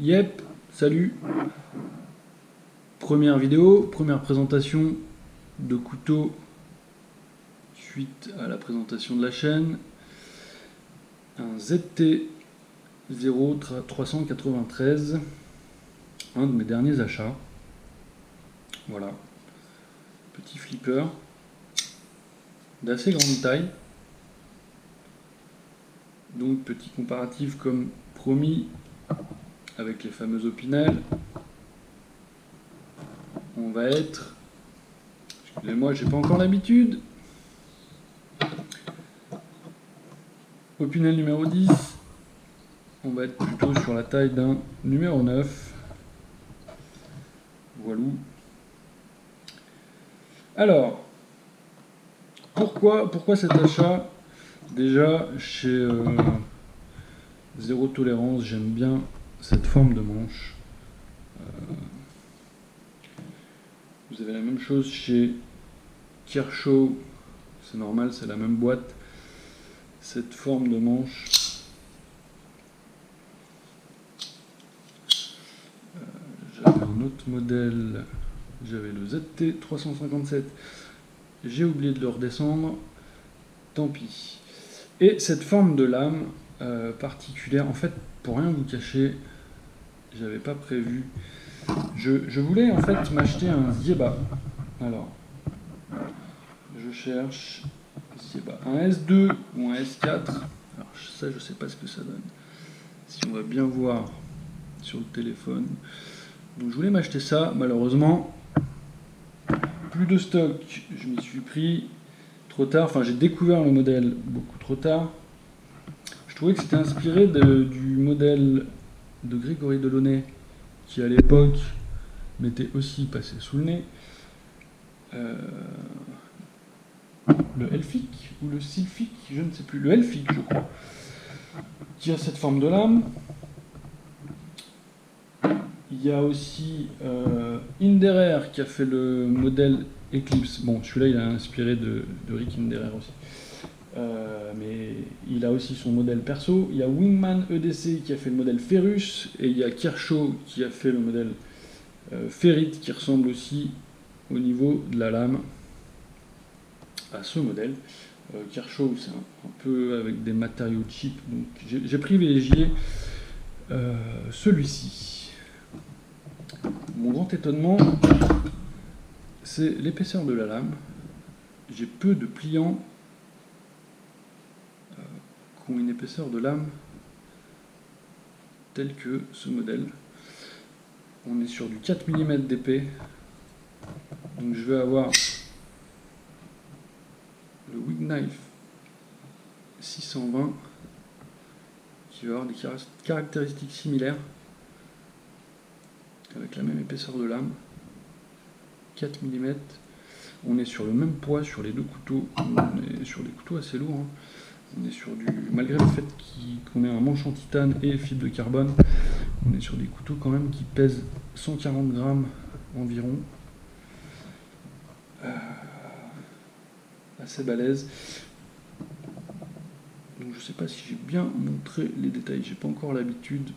Yep, salut. Première vidéo, première présentation de couteau suite à la présentation de la chaîne. Un ZT-0393, un de mes derniers achats. Voilà, petit flipper d'assez grande taille. Donc petit comparatif comme promis avec les fameux Opinel. On va être, excusez-moi, j'ai pas encore l'habitude. Opinel numéro 10. On va être plutôt sur la taille d'un numéro 9. Voilou. Alors, pourquoi cet achat? Déjà, chez Zéro Tolérance, j'aime bien cette forme de manche. Vous avez la même chose chez Kershaw, c'est normal, c'est la même boîte. Cette forme de manche. J'avais un autre modèle, j'avais le ZT-357. J'ai oublié de le redescendre, tant pis. Et cette forme de lame particulière, en fait, pour rien vous cacher, j'avais pas prévu. Je voulais en fait m'acheter un Zieba. Alors, je cherche Zieba. Un S2 ou un S4. Alors, ça, je sais pas ce que ça donne. Si on va bien voir sur le téléphone. Donc, je voulais m'acheter ça. Malheureusement, plus de stock. Je m'y suis pris trop tard. Enfin, j'ai découvert le modèle beaucoup trop tard. Je trouvais que c'était inspiré du modèle de Grégory Delaunay, qui à l'époque m'était aussi passé sous le nez. Le Elphic ou le Sylphic, je ne sais plus. Le Elphic, je crois, qui a cette forme de lame. Il y a aussi Inderer qui a fait le modèle Eclipse. Bon, celui-là, il a inspiré de Rick Inderer aussi. Mais il a aussi son modèle perso. Il y a Wingman EDC qui a fait le modèle Ferrus. Et il y a Kershaw qui a fait le modèle Ferrit qui ressemble aussi au niveau de la lame à ce modèle. Kershaw, c'est un peu avec des matériaux cheap. Donc j'ai privilégié celui-ci. Mon grand étonnement, c'est l'épaisseur de la lame. J'ai peu de pliants qui ont une épaisseur de lame telle que ce modèle. On est sur du 4 mm d'épais. Donc je vais avoir le Wig Knife 620 qui va avoir des caractéristiques similaires avec la même épaisseur de lame, 4 mm. On est sur le même poids sur les deux couteaux, on est sur des couteaux assez lourds. Hein. On est sur du, malgré le fait qu'on ait un manche en titane et fibre de carbone, on est sur des couteaux quand même qui pèsent 140 grammes environ. Assez balèze. Donc je sais pas si j'ai bien montré les détails, j'ai pas encore l'habitude.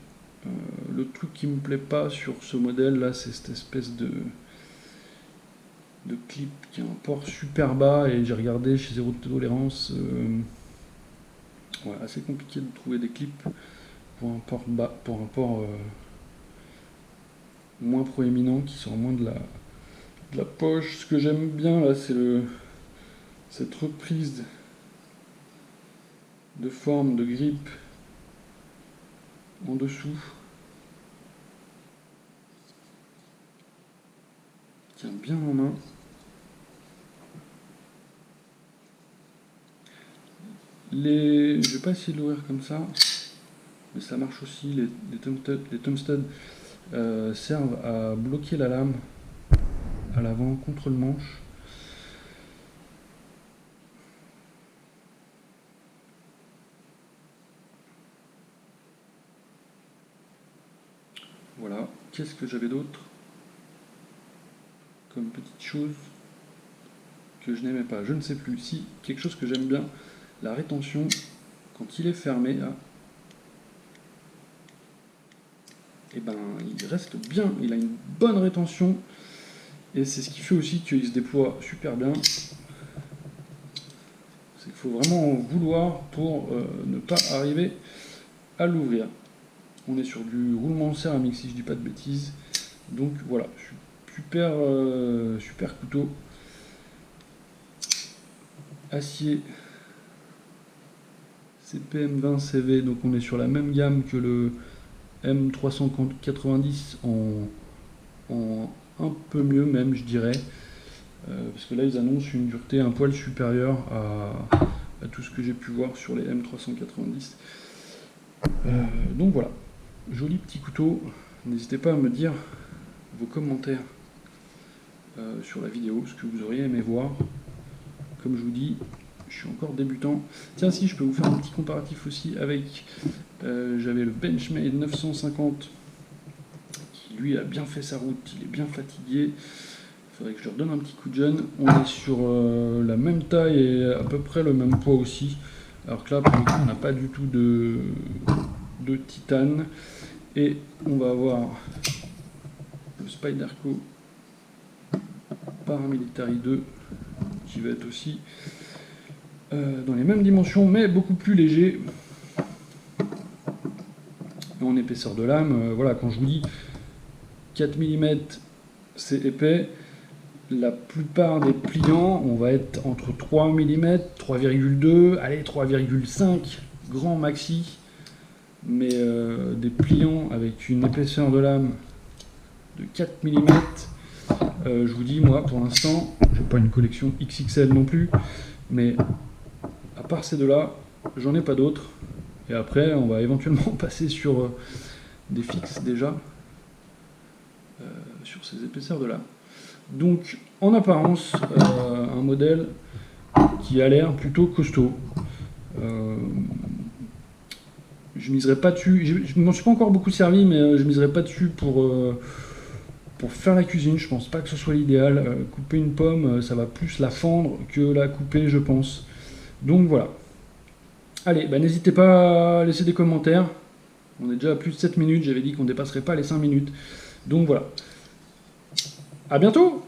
Le truc qui me plaît pas sur ce modèle là, c'est cette espèce de clip qui a un port super bas, et j'ai regardé chez Zéro Tolérance, ouais, assez compliqué de trouver des clips pour un port bas, pour un port moins proéminent qui sort moins de la poche. Ce que j'aime bien là, c'est cette reprise de forme de grip en dessous. Tient bien en main. Je vais pas essayer de l'ouvrir comme ça, mais ça marche aussi. Les Tungsten servent à bloquer la lame à l'avant contre le manche. Voilà. Qu'est-ce que j'avais d'autre comme petite chose que je n'aimais pas? Je ne sais plus. Si, quelque chose que j'aime bien, la rétention quand il est fermé là. et ben il reste bien, il a une bonne rétention, et c'est ce qui fait aussi qu'il se déploie super bien. Il faut vraiment vouloir pour ne pas arriver à l'ouvrir. On est sur du roulement céramique si je dis pas de bêtises. Donc voilà, super, super couteau. Acier CPM20 CV, donc on est sur la même gamme que le M390 en un peu mieux même je dirais. Parce que là ils annoncent une dureté un poil supérieure à tout ce que j'ai pu voir sur les M390. Donc voilà, joli petit couteau. N'hésitez pas à me dire vos commentaires sur la vidéo, ce que vous auriez aimé voir. Comme je vous dis, je suis encore débutant. Tiens, si je peux vous faire un petit comparatif aussi avec, j'avais le Benchmade 950 qui lui a bien fait sa route, il est bien fatigué. Il faudrait que je leur donne un petit coup de jeune. On est sur la même taille et à peu près le même poids aussi. Alors que là, pour le coup, on n'a pas du tout de titane. Et on va avoir le Spyderco Paramilitary 2 qui va être aussi dans les mêmes dimensions mais beaucoup plus léger. Et en épaisseur de lame, voilà, quand je vous dis 4 mm c'est épais, la plupart des pliants on va être entre 3 mm, 3,2, allez 3,5 grand maxi, mais des pliants avec une épaisseur de lame de 4 mm, je vous dis moi pour l'instant, j'ai pas une collection XXL non plus, mais à part ces deux-là, j'en ai pas d'autres. Et après, on va éventuellement passer sur des fixes déjà, sur ces épaisseurs de là. Donc, en apparence, un modèle qui a l'air plutôt costaud. Je miserai pas dessus, je ne m'en suis pas encore beaucoup servi, mais je miserai pas dessus pour faire la cuisine. Je pense pas que ce soit l'idéal. Couper une pomme, ça va plus la fendre que la couper, je pense. Donc voilà. Allez, bah, n'hésitez pas à laisser des commentaires. On est déjà à plus de 7 minutes, j'avais dit qu'on ne dépasserait pas les 5 minutes. Donc voilà. À bientôt!